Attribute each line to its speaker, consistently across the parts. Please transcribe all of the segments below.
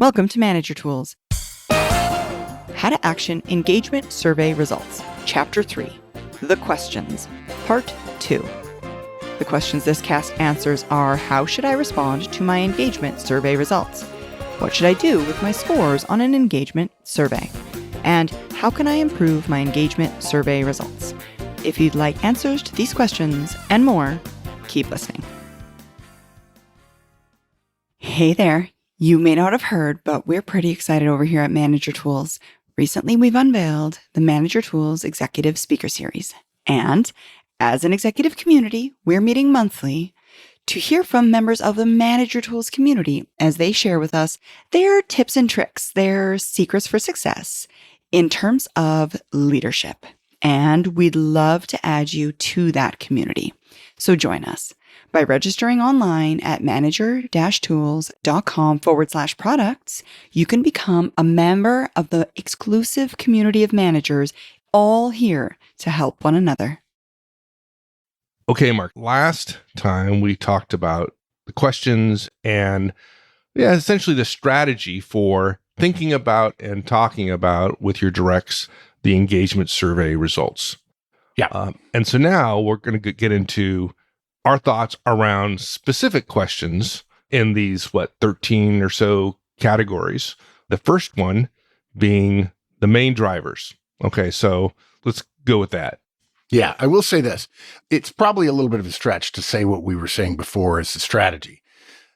Speaker 1: Welcome to Manager Tools. How to Action Engagement Survey Results. Chapter 3, The Questions, Part 2. The questions this cast answers are: how should I respond to my engagement survey results? What should I do with my scores on an engagement survey? And how can I improve my engagement survey results? If you'd like answers to these questions and more, keep listening. Hey there. You may not have heard, but we're pretty excited over here at Manager Tools. Recently, we've unveiled the Manager Tools Executive Speaker Series. And as an executive community, we're meeting monthly to hear from members of the Manager Tools community as they share with us their tips and tricks, their secrets for success in terms of leadership. And we'd love to add you to that community. So join us. By registering online at manager-tools.com/products, you can become a member of the exclusive community of managers, all here to help one another.
Speaker 2: Okay, Mark, last time we talked about the questions and essentially the strategy for thinking about and talking about with your directs the engagement survey results.
Speaker 3: Yeah.
Speaker 2: And so now we're going to get into our thoughts around specific questions in these, 13 or so categories. The first one being the main drivers. Okay, so let's go with that.
Speaker 3: Yeah, I will say this. It's probably a little bit of a stretch to say what we were saying before as the strategy.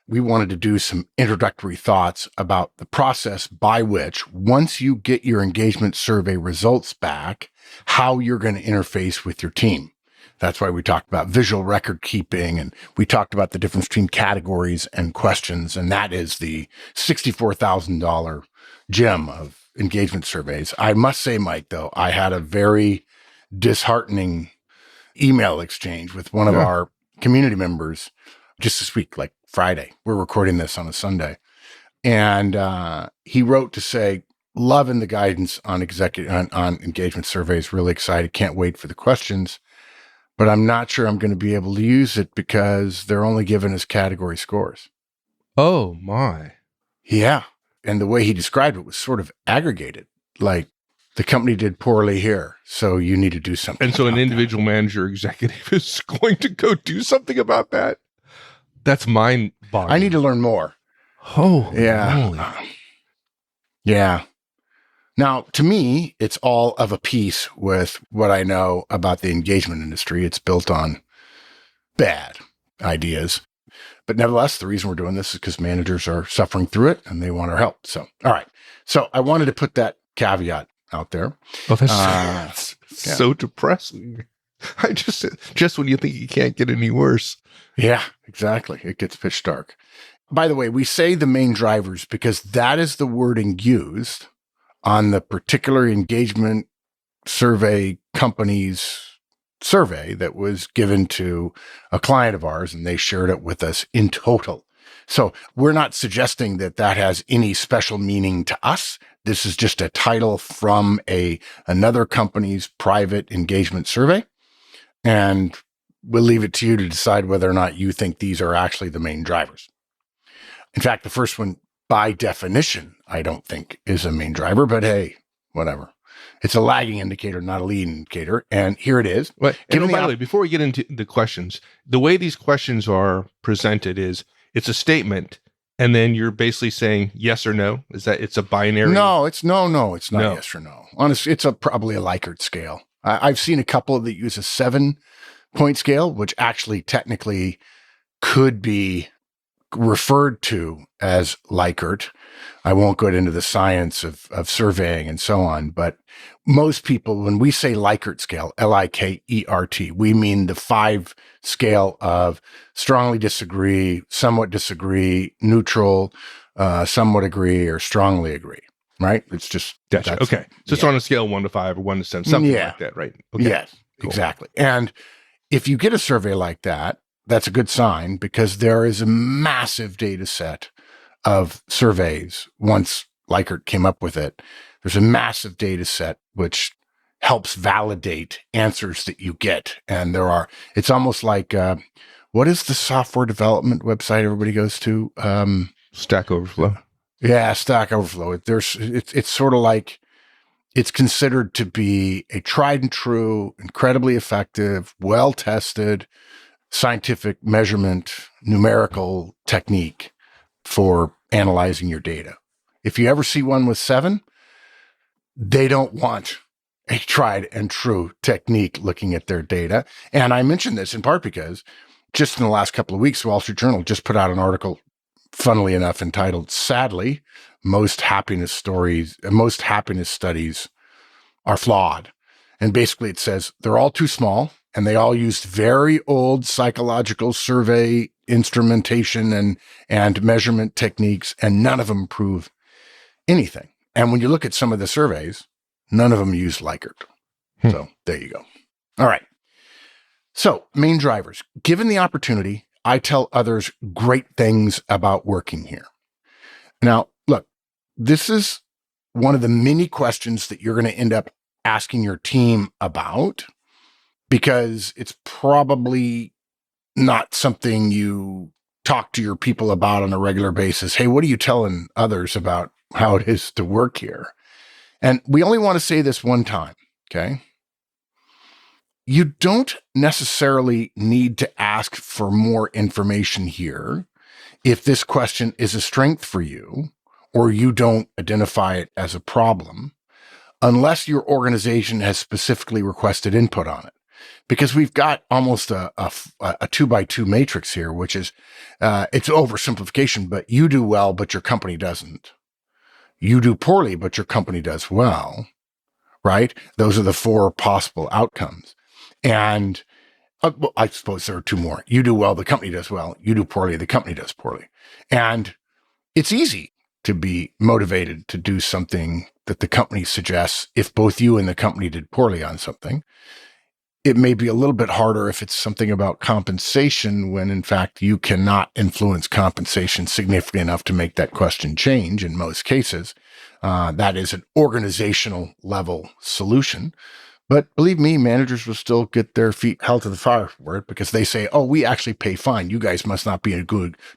Speaker 3: We wanted to do some introductory thoughts about the process by which, once you get your engagement survey results back, how you're going to interface with your team. That's why we talked about visual record keeping, and we talked about the difference between categories and questions, and that is the $64,000 gem of engagement surveys. I must say, Mike, though, I had a very disheartening email exchange with one of our community members just this week, like Friday. We're recording this on a Sunday. And he wrote to say, loving the guidance on engagement surveys, really excited, can't wait for the questions. But I'm not sure I'm going to be able to use it because they're only giving us category scores.
Speaker 2: Oh, my.
Speaker 3: Yeah. And the way he described it was sort of aggregated. Like, the company did poorly here, so you need to do something.
Speaker 2: And so an individual manager executive is going to go do something about that? That's mind-boggling.
Speaker 3: I need to learn more.
Speaker 2: Oh,
Speaker 3: yeah. Yeah. Now, to me, it's all of a piece with what I know about the engagement industry. It's built on bad ideas. But nevertheless, the reason we're doing this is because managers are suffering through it and they want our help. So, all right. So I wanted to put that caveat out there.
Speaker 2: Oh, that's so depressing. I just when you think you can't get any worse.
Speaker 3: Yeah, exactly. It gets pitch dark. By the way, we say the main drivers because that is the wording used on the particular engagement survey company's survey that was given to a client of ours, and they shared it with us in total. So we're not suggesting that that has any special meaning to us. This is just a title from another company's private engagement survey. And we'll leave it to you to decide whether or not you think these are actually the main drivers. In fact, the first one, by definition, I don't think is a main driver, but hey, whatever. It's a lagging indicator, not a leading indicator. And here it is.
Speaker 2: By the way, before we get into the questions, the way these questions are presented is it's a statement, and then you're basically saying yes or no. Is that it's a binary?
Speaker 3: No, it's not yes or no. Honestly, it's probably a Likert scale. I've seen a couple that use a 7-point scale, which actually technically could be referred to as Likert. I won't go into the science of surveying and so on, but most people, when we say Likert scale, Likert, we mean the 5 scale of strongly disagree, somewhat disagree, neutral, somewhat agree, or strongly agree. Right? It's just
Speaker 2: gotcha. Okay. So it's on a scale of 1 to 5 or 1 to 7, something like that, right? Okay.
Speaker 3: Yes, cool. Exactly. And if you get a survey like that, that's a good sign because there is a massive data set of surveys. Once Likert came up with it, there's a massive data set which helps validate answers that you get. And it's almost like, what is the software development website everybody goes to?
Speaker 2: Stack Overflow.
Speaker 3: Yeah, Stack Overflow. It's sort of like it's considered to be a tried and true, incredibly effective, well tested, scientific measurement, numerical technique for analyzing your data. If you ever see one with 7, they don't want a tried and true technique looking at their data. And I mention this in part because just in the last couple of weeks, Wall Street Journal just put out an article, funnily enough, entitled, "Sadly, most happiness studies are flawed." And basically it says they're all too small and they all used very old psychological survey instrumentation and measurement techniques, and none of them prove anything. And when you look at some of the surveys, none of them use Likert. So there you go. All right. So main drivers. Given the opportunity, I tell others great things about working here. Now, look, this is one of the many questions that you're going to end up asking your team about, because it's probably not something you talk to your people about on a regular basis. Hey, what are you telling others about how it is to work here? And we only want to say this one time, okay? You don't necessarily need to ask for more information here if this question is a strength for you or you don't identify it as a problem, unless your organization has specifically requested input on it. Because we've got almost a 2x2 matrix here, which is, it's oversimplification, but you do well, but your company doesn't. You do poorly, but your company does well, right? Those are the 4 possible outcomes. And well, I suppose there are 2 more. You do well, the company does well. You do poorly, the company does poorly. And it's easy to be motivated to do something that the company suggests if both you and the company did poorly on something. It may be a little bit harder if it's something about compensation, when in fact you cannot influence compensation significantly enough to make that question change. In most cases, that is an organizational level solution. But believe me, managers will still get their feet held to the fire for it, because they say, "Oh, we actually pay fine. You guys must not be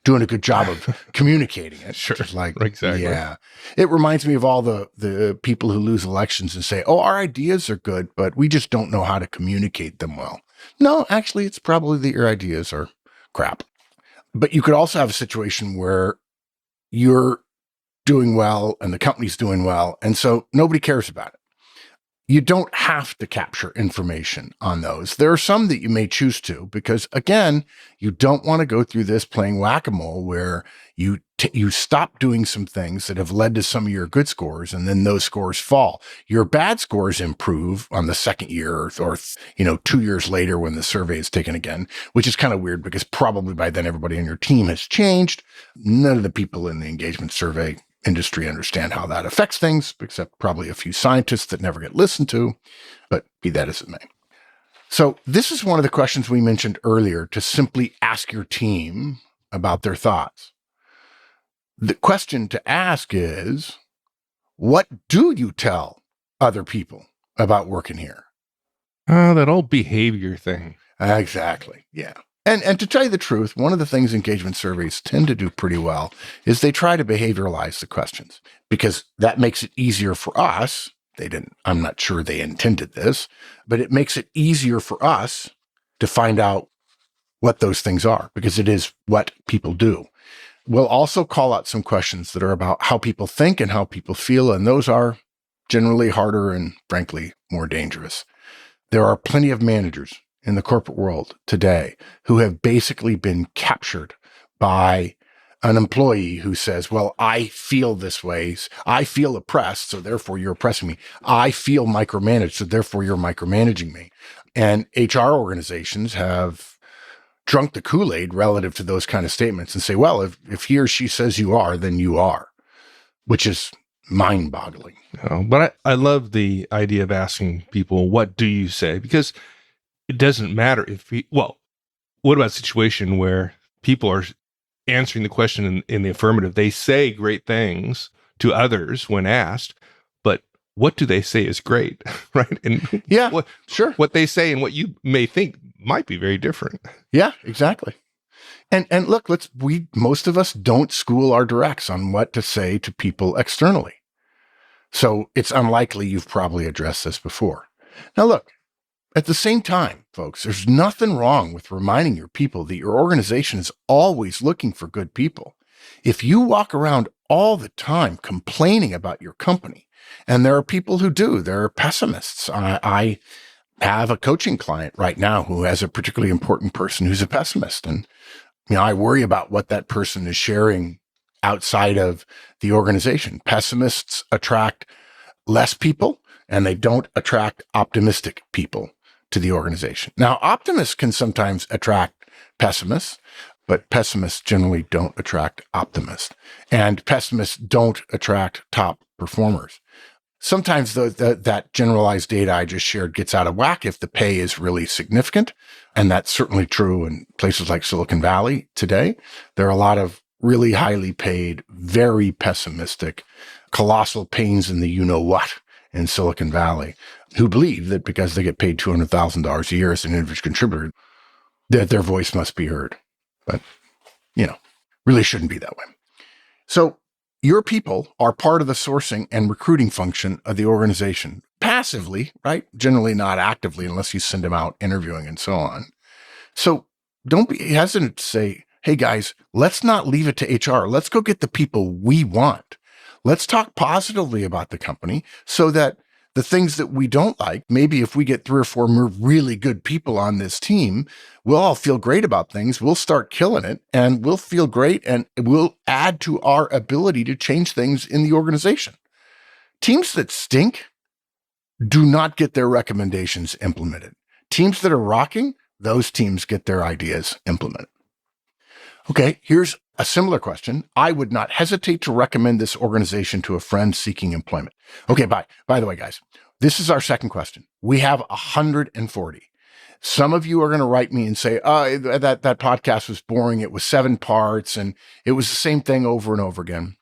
Speaker 3: doing a good job of communicating it."
Speaker 2: Sure.
Speaker 3: Like,
Speaker 2: Exactly.
Speaker 3: yeah. It reminds me of all the people who lose elections and say, "Oh, our ideas are good, but we just don't know how to communicate them well." No, actually, it's probably that your ideas are crap. But you could also have a situation where you're doing well and the company's doing well, and so nobody cares about it. You don't have to capture information on those. There are some that you may choose to, because again, you don't want to go through this playing whack-a-mole where you stop doing some things that have led to some of your good scores, and then those scores fall. Your bad scores improve on the second year or 2 years later when the survey is taken again, which is kind of weird because probably by then everybody on your team has changed. None of the people in the engagement survey industry understand how that affects things, except probably a few scientists that never get listened to, but be that as it may. So this is one of the questions we mentioned earlier, to simply ask your team about their thoughts. The question to ask is, what do you tell other people about working here?
Speaker 2: That old behavior thing.
Speaker 3: Exactly. Yeah. And to tell you the truth, one of the things engagement surveys tend to do pretty well is they try to behavioralize the questions, because that makes it easier for us. I'm not sure they intended this, but it makes it easier for us to find out what those things are, because it is what people do. We'll also call out some questions that are about how people think and how people feel, and those are generally harder and frankly more dangerous. There are plenty of managers in the corporate world today who have basically been captured by an employee who says, "Well, I feel this way. I feel oppressed, so therefore you're oppressing me. I feel micromanaged, so therefore you're micromanaging me." And HR organizations have drunk the Kool-Aid relative to those kind of statements and say, well, if he or she says you are, then you are, which is mind-boggling.
Speaker 2: But I love the idea of asking people, what do you say? Because it doesn't matter what about a situation where people are answering the question in the affirmative? They say great things to others when asked, but what do they say is great, right? And
Speaker 3: sure.
Speaker 2: What they say and what you may think might be very different.
Speaker 3: Yeah, exactly. And look, most of us don't school our directs on what to say to people externally. So it's unlikely you've probably addressed this before. Now look, at the same time, folks, there's nothing wrong with reminding your people that your organization is always looking for good people. If you walk around all the time complaining about your company, and there are people who do, there are pessimists. I have a coaching client right now who has a particularly important person who's a pessimist. And, I worry about what that person is sharing outside of the organization. Pessimists attract less people, and they don't attract optimistic people to the organization. Now, optimists can sometimes attract pessimists, but pessimists generally don't attract optimists. And pessimists don't attract top performers. Sometimes that generalized data I just shared gets out of whack if the pay is really significant. And that's certainly true in places like Silicon Valley today. There are a lot of really highly paid, very pessimistic, colossal pains in the you-know-what in Silicon Valley who believe that because they get paid $200,000 a year as an individual contributor, that their voice must be heard. But, really shouldn't be that way. So your people are part of the sourcing and recruiting function of the organization passively, right? Generally not actively unless you send them out interviewing and so on. So don't be hesitant to say, hey guys, let's not leave it to HR. Let's go get the people we want. Let's talk positively about the company so that the things that we don't like, maybe if we get 3 or 4 more really good people on this team, we'll all feel great about things. We'll start killing it and we'll feel great and we'll add to our ability to change things in the organization. Teams that stink do not get their recommendations implemented. Teams that are rocking, those teams get their ideas implemented. Okay, here's a similar question. I would not hesitate to recommend this organization to a friend seeking employment. Okay, by the way, guys, this is our second question. We have 140. Some of you are going to write me and say, oh, that podcast was boring. It was 7 parts and it was the same thing over and over again.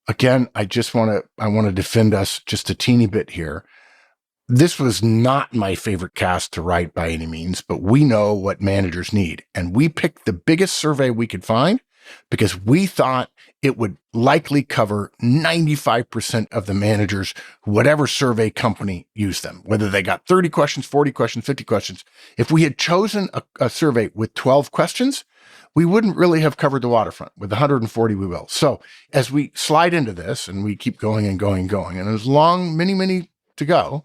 Speaker 3: Again, I want to defend us just a teeny bit here. This was not my favorite cast to write by any means, but we know what managers need. And we picked the biggest survey we could find because we thought it would likely cover 95% of the managers, whatever survey company used them, whether they got 30 questions, 40 questions, 50 questions. If we had chosen a survey with 12 questions, we wouldn't really have covered the waterfront. With 140, we will. So as we slide into this and we keep going and going and going, and there's many to go,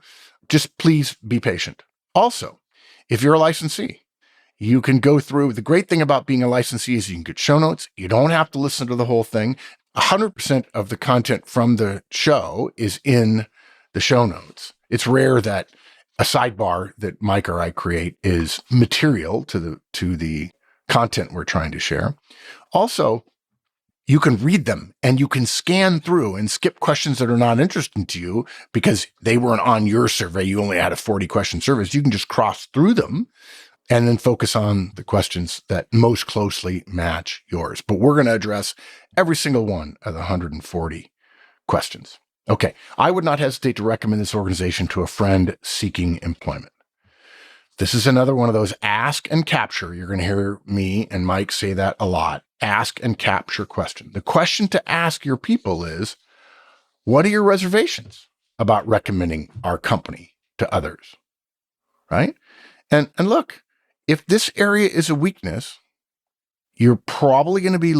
Speaker 3: just please be patient. Also, if you're a licensee, you can go through. The great thing about being a licensee is you can get show notes. You don't have to listen to the whole thing. 100% of the content from the show is in the show notes. It's rare that a sidebar that Mike or I create is material to the content we're trying to share. Also, you can read them and you can scan through and skip questions that are not interesting to you because they weren't on your survey. You only had a 40-question survey. You can just cross through them and then focus on the questions that most closely match yours. But we're going to address every single one of the 140 questions. Okay. I would not hesitate to recommend this organization to a friend seeking employment. This is another one of those ask and capture. You're going to hear me and Mike say that a lot. Ask and capture question. The question to ask your people is, what are your reservations about recommending our company to others? Right? And look, if this area is a weakness, you're probably going to be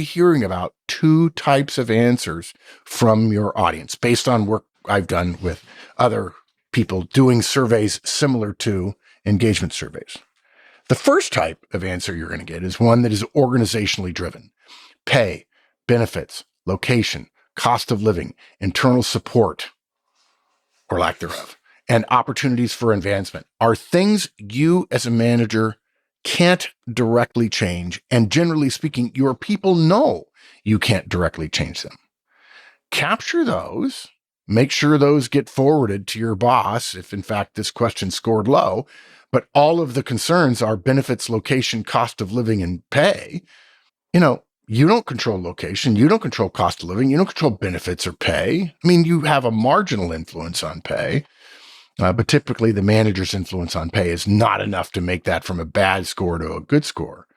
Speaker 3: hearing about 2 types of answers from your audience based on work I've done with other people doing surveys similar to engagement surveys. The first type of answer you're going to get is one that is organizationally driven. Pay, benefits, location, cost of living, internal support, or lack thereof, and opportunities for advancement are things you as a manager can't directly change. And generally speaking, your people know you can't directly change them. Capture those. Make sure those get forwarded to your boss if, in fact, this question scored low. But all of the concerns are benefits, location, cost of living, and pay. You don't control location. You don't control cost of living. You don't control benefits or pay. I mean, you have a marginal influence on pay. But typically the manager's influence on pay is not enough to make that from a bad score to a good score.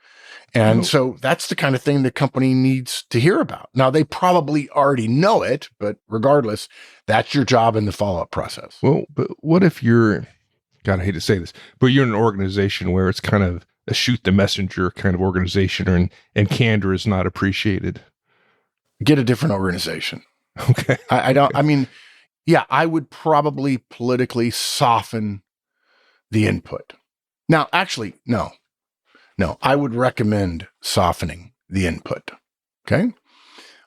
Speaker 3: And so that's the kind of thing the company needs to hear about. Now, they probably already know it, but regardless, that's your job in the follow-up process.
Speaker 2: Well, but what if you're, God, I hate to say this, but you're in an organization where it's kind of a shoot the messenger kind of organization, and candor is not appreciated?
Speaker 3: Get a different organization.
Speaker 2: Okay.
Speaker 3: I would probably politically soften the input. Now, actually, no, I would recommend softening the input. Okay.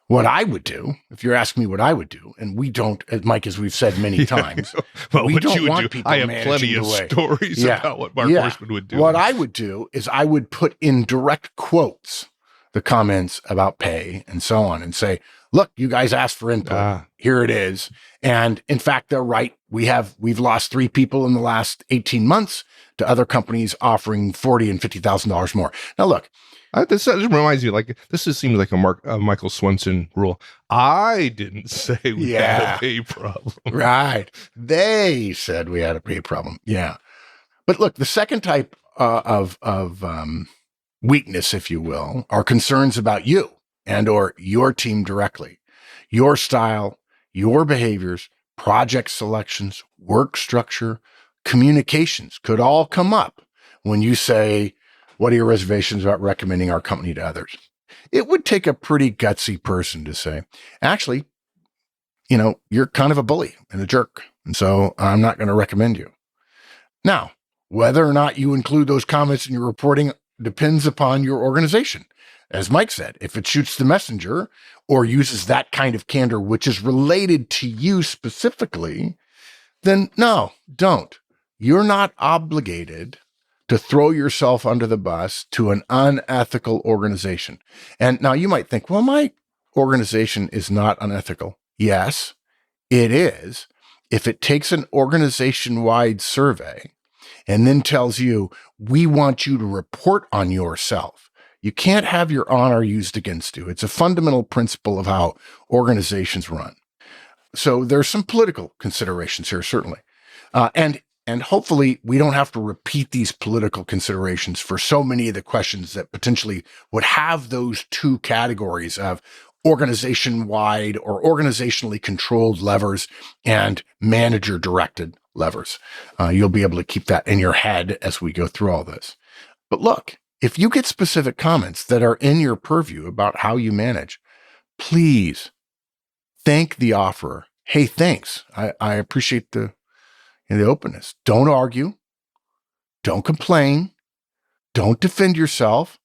Speaker 3: What I would do, if you're asking me what I would do, and we don't, Mike, as we've said many times,
Speaker 2: well,
Speaker 3: we
Speaker 2: what
Speaker 3: don't
Speaker 2: you would
Speaker 3: want
Speaker 2: do,
Speaker 3: people
Speaker 2: I have
Speaker 3: managing
Speaker 2: plenty of
Speaker 3: the way.
Speaker 2: stories about what Mark Horstman would do.
Speaker 3: What I would do is I would put in direct quotes the comments about pay and so on and say, look, you guys asked for input. Here it is. And in fact, they're right. We've lost 3 people in the last 18 months to other companies offering $40,000 and $50,000 more. Now, look,
Speaker 2: this reminds me, like, this just seems like a Michael Swenson rule. I didn't say we had a pay problem.
Speaker 3: Right. They said we had a pay problem. Yeah. But look, the second type of weakness, if you will, are concerns about you and or your team directly, your style, your behaviors, project selections, work structure, communications could all come up when you say, what are your reservations about recommending our company to others? It would take a pretty gutsy person to say, actually, you're kind of a bully and a jerk, and so I'm not going to recommend you. Now, whether or not you include those comments in your reporting depends upon your organization. As Mike said, if it shoots the messenger or uses that kind of candor, which is related to you specifically, then no, don't. You're not obligated to throw yourself under the bus to an unethical organization. And now you might think, well, my organization is not unethical. Yes, it is. If it takes an organization-wide survey and then tells you, we want you to report on yourself, you can't have your honor used against you. It's a fundamental principle of how organizations run. So there's some political considerations here, certainly. And hopefully we don't have to repeat these political considerations for so many of the questions that potentially would have those 2 categories of organization-wide or organizationally controlled levers and manager-directed levers. You'll be able to keep that in your head as we go through all this. But look, if you get specific comments that are in your purview about how you manage, please thank the offerer. Hey, thanks. I appreciate the openness. Don't argue. Don't complain. Don't defend yourself.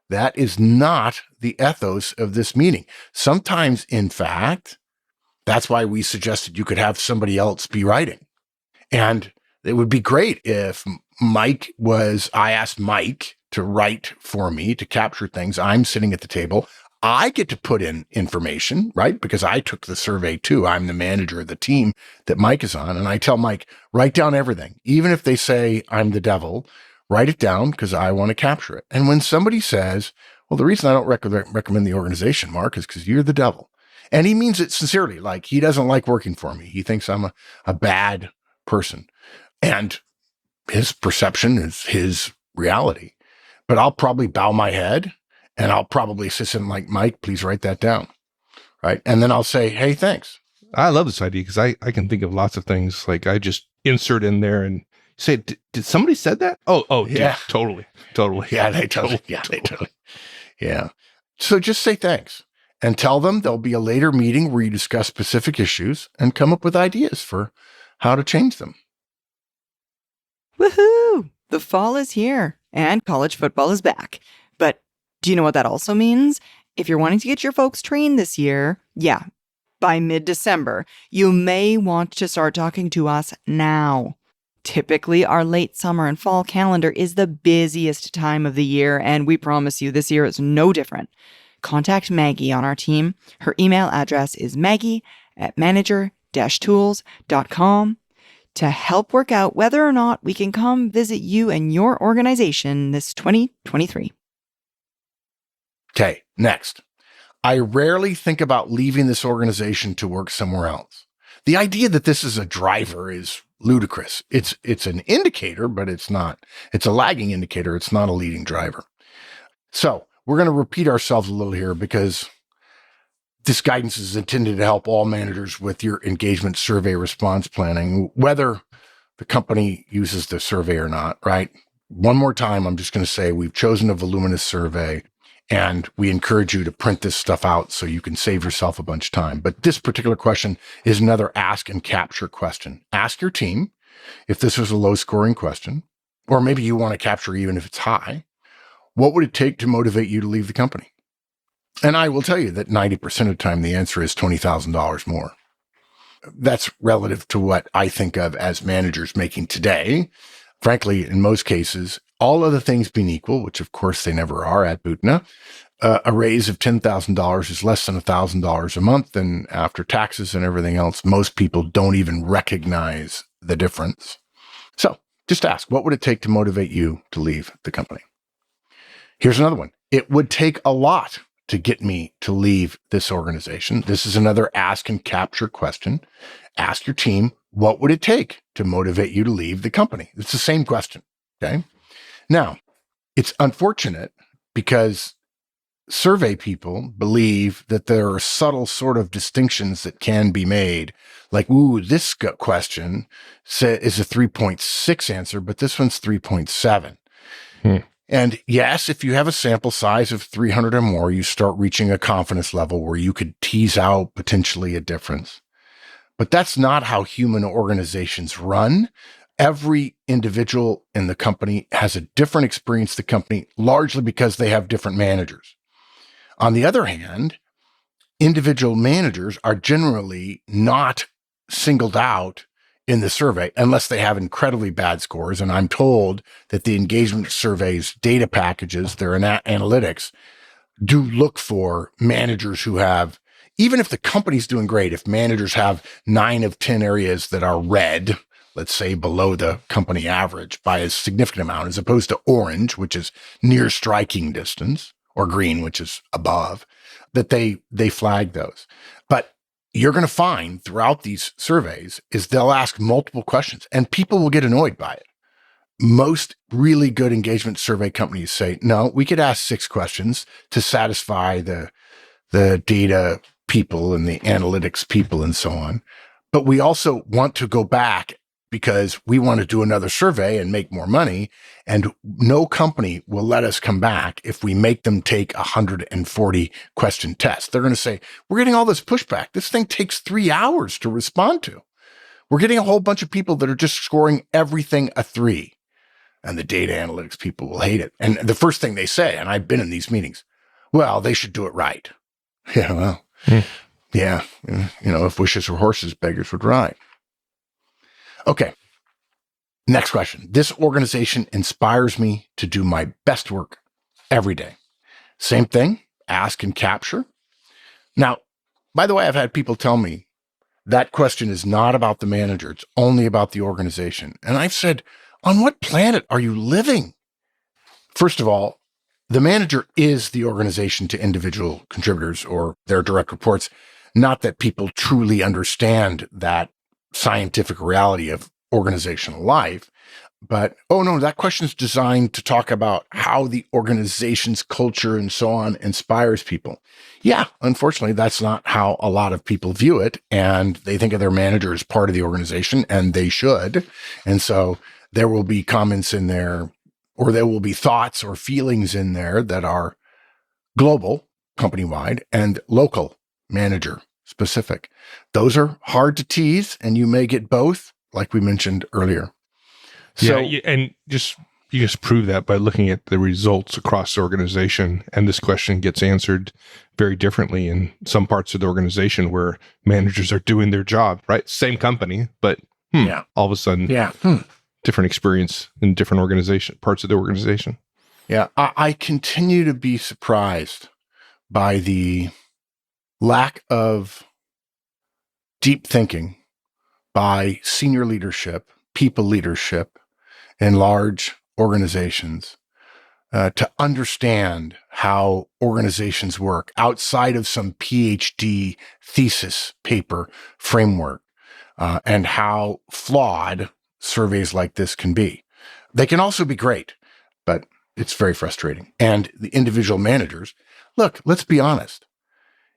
Speaker 3: That is not the ethos of this meeting. Sometimes, in fact, that's why we suggested you could have somebody else be writing. And it would be great if I asked Mike to write for me to capture things. I'm sitting at the table. I get to put in information, right? Because I took the survey too. I'm the manager of the team that Mike is on. And I tell Mike, write down everything. Even if they say I'm the devil, write it down because I want to capture it. And when somebody says, well, the reason I don't recommend the organization, Mark, is because you're the devil. And he means it sincerely. Like, he doesn't like working for me. He thinks I'm a bad person. And his perception is his reality. But I'll probably bow my head. And I'll probably say something like, Mike, please write that down. Right. And then I'll say, hey, thanks.
Speaker 2: I love this idea because I can think of lots of things. Like, I just insert in there and say, did somebody said that? Oh, yeah, dude, totally.
Speaker 3: Yeah, they totally. Yeah. So just say thanks and tell them there'll be a later meeting where you discuss specific issues and come up with ideas for how to change them.
Speaker 1: Woohoo! The fall is here and college football is back. But do you know what that also means? If you're wanting to get your folks trained this year, by mid-December, you may want to start talking to us now. Typically, our late summer and fall calendar is the busiest time of the year, and we promise you this year is no different. Contact Maggie on our team. Her email address is maggie@manager-tools.com to help work out whether or not we can come visit you and your organization this 2023.
Speaker 3: Okay, next. I rarely think about leaving this organization to work somewhere else. The idea that this is a driver is ludicrous. It's an indicator, but it's not. It's a lagging indicator. It's not a leading driver. So we're going to repeat ourselves a little here because this guidance is intended to help all managers with your engagement survey response planning, whether the company uses the survey or not, right? One more time, I'm just going to say we've chosen a voluminous survey and we encourage you to print this stuff out so you can save yourself a bunch of time. But this particular question is another ask and capture question. Ask your team if this was a low scoring question, or maybe you want to capture even if it's high, what would it take to motivate you to leave the company? And I will tell you that 90% of the time, the answer is $20,000 more. That's relative to what I think of as managers making today. Frankly, in most cases, all other things being equal, which of course they never are at Bootna, a raise of $10,000 is less than $1,000 a month. And after taxes and everything else, most people don't even recognize the difference. So just ask, what would it take to motivate you to leave the company? Here's another one. It would take a lot to get me to leave this organization. This is another ask and capture question. Ask your team, what would it take to motivate you to leave the company? It's the same question, okay? Now, it's unfortunate because survey people believe that there are subtle sort of distinctions that can be made. Like, ooh, this question is a 3.6 answer, but this one's 3.7. And yes, if you have a sample size of 300 or more, you start reaching a confidence level where you could tease out potentially a difference. But that's not how human organizations run. Every individual in the company has a different experience, the company, largely because they have different managers. On the other hand, individual managers are generally not singled out in the survey unless they have incredibly bad scores. And I'm told that the engagement surveys data packages, their analytics, do look for managers who have, even if the company's doing great, if managers have 9 of 10 areas that are red, let's say below the company average by a significant amount, as opposed to orange, which is near striking distance, or green, which is above, that they flag those. But you're going to find throughout these surveys is they'll ask multiple questions and people will get annoyed by it. Most really good engagement survey companies say, no, we could ask 6 questions to satisfy the data people and the analytics people and so on. But we also want to go back because we want to do another survey and make more money. And no company will let us come back if we make them take 140 question test. They're going to say, we're getting all this pushback. This thing takes 3 hours to respond to. We're getting a whole bunch of people that are just scoring everything a 3. And the data analytics people will hate it. And the first thing they say, and I've been in these meetings, well, they should do it right. Yeah, well, yeah, if wishes were horses, beggars would ride. Okay. Next question. This organization inspires me to do my best work every day. Same thing, ask and capture. Now, by the way, I've had people tell me that question is not about the manager. It's only about the organization. And I've said, on what planet are you living? First of all, the manager is the organization to individual contributors or their direct reports. Not that people truly understand that scientific reality of organizational life, but, oh no, that question is designed to talk about how the organization's culture and so on inspires people. Yeah, unfortunately, that's not how a lot of people view it. And they think of their manager as part of the organization, and they should. And so there will be comments in there, or there will be thoughts or feelings in there that are global, company-wide, and local, manager specific. Those are hard to tease, and you may get both, like we mentioned earlier. So,
Speaker 2: yeah, and you just prove that by looking at the results across the organization. And this question gets answered very differently in some parts of the organization where managers are doing their job, right? Same company, but all of a sudden, different experience in different parts of the organization.
Speaker 3: Yeah, I continue to be surprised by the lack of deep thinking by senior leadership, people leadership in large organizations to understand how organizations work outside of some PhD thesis paper framework. and how flawed surveys like this can be. They can also be great, but it's very frustrating. And the individual managers, look, let's be honest.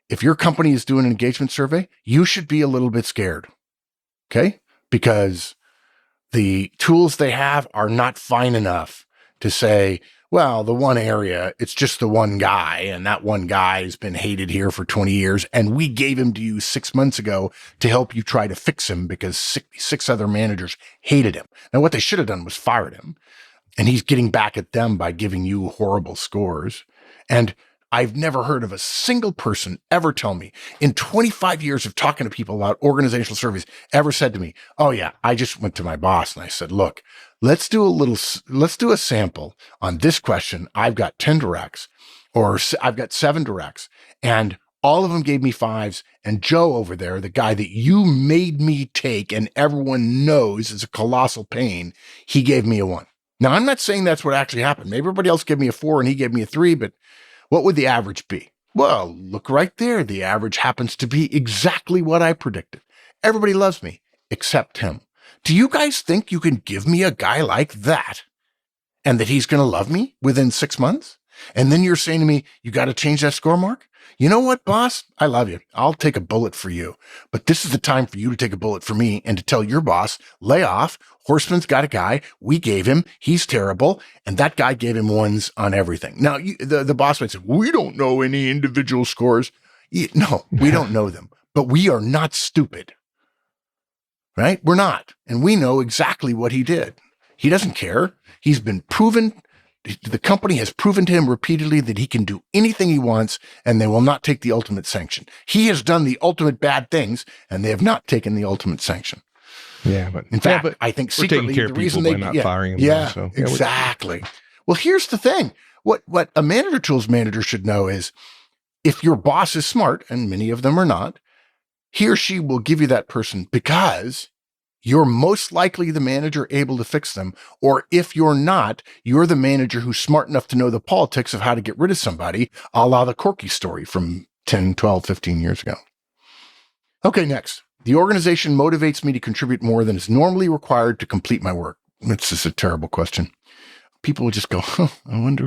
Speaker 3: If your company is doing an engagement survey, you should be a little bit scared, okay? Because the tools they have are not fine enough to say, well, the one area, it's just the one guy, and that one guy has been hated here for 20 years, and we gave him to you 6 months ago to help you try to fix him because six other managers hated him. Now, what they should have done was fired him, and he's getting back at them by giving you horrible scores. And I've never heard of a single person ever tell me in 25 years of talking to people about organizational surveys ever said to me, oh yeah, I just went to my boss and I said, look, let's do a sample on this question. I've got 10 directs or I've got 7 directs and all of them gave me 5s. And Joe over there, the guy that you made me take and everyone knows is a colossal pain, he gave me a 1. Now, I'm not saying that's what actually happened. Maybe everybody else gave me a 4 and he gave me a 3, but what would the average be? Well, look right there. The average happens to be exactly what I predicted. Everybody loves me except him. Do you guys think you can give me a guy like that and that he's going to love me within 6 months? And then you're saying to me, you got to change that score mark? You know what, boss? I love you. I'll take a bullet for you. But this is the time for you to take a bullet for me and to tell your boss, lay off. Horstman's got a guy. We gave him. He's terrible. And that guy gave him 1s on everything. Now, the boss might say, we don't know any individual scores. No, we don't know them. But we are not stupid. Right? We're not. And we know exactly what he did. He doesn't care. He's been proven. The company has proven to him repeatedly that he can do anything he wants and they will not take the ultimate sanction. He has done the ultimate bad things and they have not taken the ultimate sanction.
Speaker 2: Yeah, but
Speaker 3: in fact,
Speaker 2: but
Speaker 3: I think
Speaker 2: we're taking
Speaker 3: secretly
Speaker 2: care
Speaker 3: the
Speaker 2: of
Speaker 3: reason
Speaker 2: people
Speaker 3: they
Speaker 2: by not firing them.
Speaker 3: yeah,
Speaker 2: So,
Speaker 3: exactly. Well, here's the thing. What a manager tools manager should know is if your boss is smart, and many of them are not, he or she will give you that person because you're most likely the manager able to fix them. Or if you're not, you're the manager who's smart enough to know the politics of how to get rid of somebody, a la the Corky story from 10, 12, 15 years ago. Okay, next. The organization motivates me to contribute more than is normally required to complete my work. This is a terrible question. People will just go, I wonder,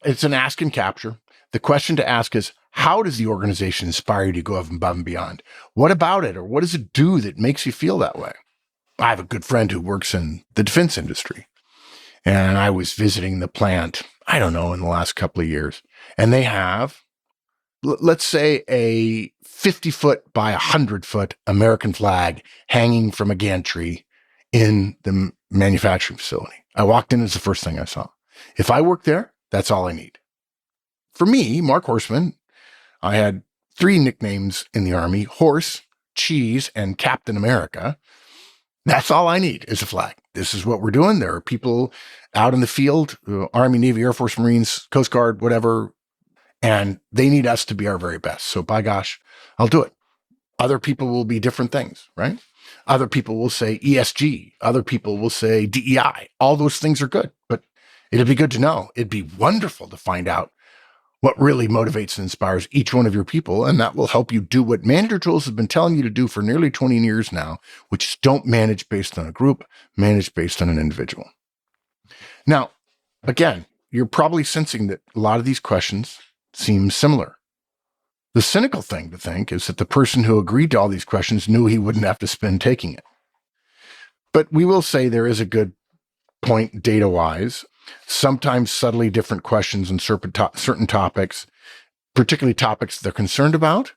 Speaker 3: It's an ask and capture. The question to ask is, how does the organization inspire you to go above and beyond? What about it, or what does it do that makes you feel that way? I have a good friend who works in the defense industry, and I was visiting the plant, I don't know, in the last couple of years, and they have, let's say, a 50-foot by 100-foot American flag hanging from a gantry in the manufacturing facility. I walked in, it's the first thing I saw. If I work there, that's all I need. For me, Mark Horstman, I had 3 nicknames in the Army: Horse, Cheese, and Captain America. That's all I need is a flag. This is what we're doing. There are people out in the field, Army, Navy, Air Force, Marines, Coast Guard, whatever, and they need us to be our very best. So by gosh, I'll do it. Other people will be different things, right? Other people will say ESG. Other people will say DEI. All those things are good, but it'd be good to know. It'd be wonderful to find out what really motivates and inspires each one of your people. And that will help you do what Manager Tools has been telling you to do for nearly 20 years now, which is don't manage based on a group, manage based on an individual. Now, again, you're probably sensing that a lot of these questions seem similar. The cynical thing to think is that the person who agreed to all these questions knew he wouldn't have to spend taking it. But we will say there is a good point data-wise. Sometimes subtly different questions on certain topics, particularly topics they're concerned about,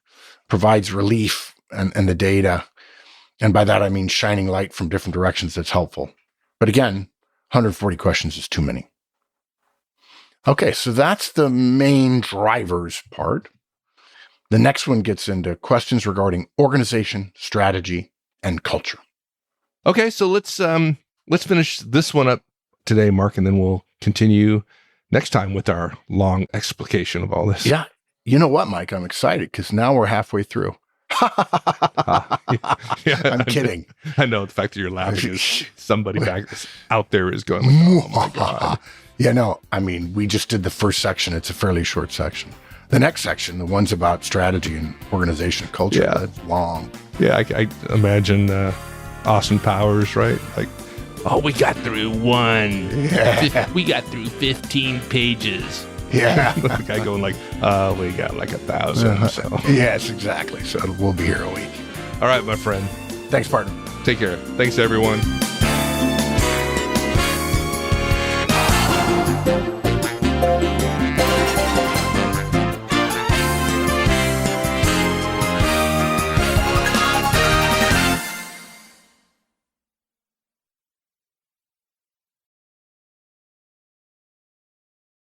Speaker 3: provides relief and the data. And by that, I mean shining light from different directions that's helpful. But again, 140 questions is too many. Okay, so that's the main drivers part. The next one gets into questions regarding organization, strategy, and culture.
Speaker 2: Okay, so let's finish this one up today, Mark, and then we'll continue next time with our long explication of all this.
Speaker 3: Yeah. You know what, Mike? I'm excited because now we're halfway through.
Speaker 2: Yeah,
Speaker 3: I'm kidding.
Speaker 2: I know the fact that you're laughing is somebody back out there is going, oh my God.
Speaker 3: Yeah, no, I mean, we just did the first section. It's a fairly short section. The next section, the ones about strategy and organization and culture,
Speaker 2: Yeah.
Speaker 3: that's long.
Speaker 2: Yeah, I imagine Austin Powers, right? Like, oh, we got through one.
Speaker 3: Yeah.
Speaker 2: We got through 15 pages.
Speaker 3: Yeah.
Speaker 2: The guy going like, we got like 1,000. So,
Speaker 3: Yes, exactly. So we'll be here a week.
Speaker 2: all right, my friend.
Speaker 3: Thanks, partner.
Speaker 2: Take care. Thanks, everyone.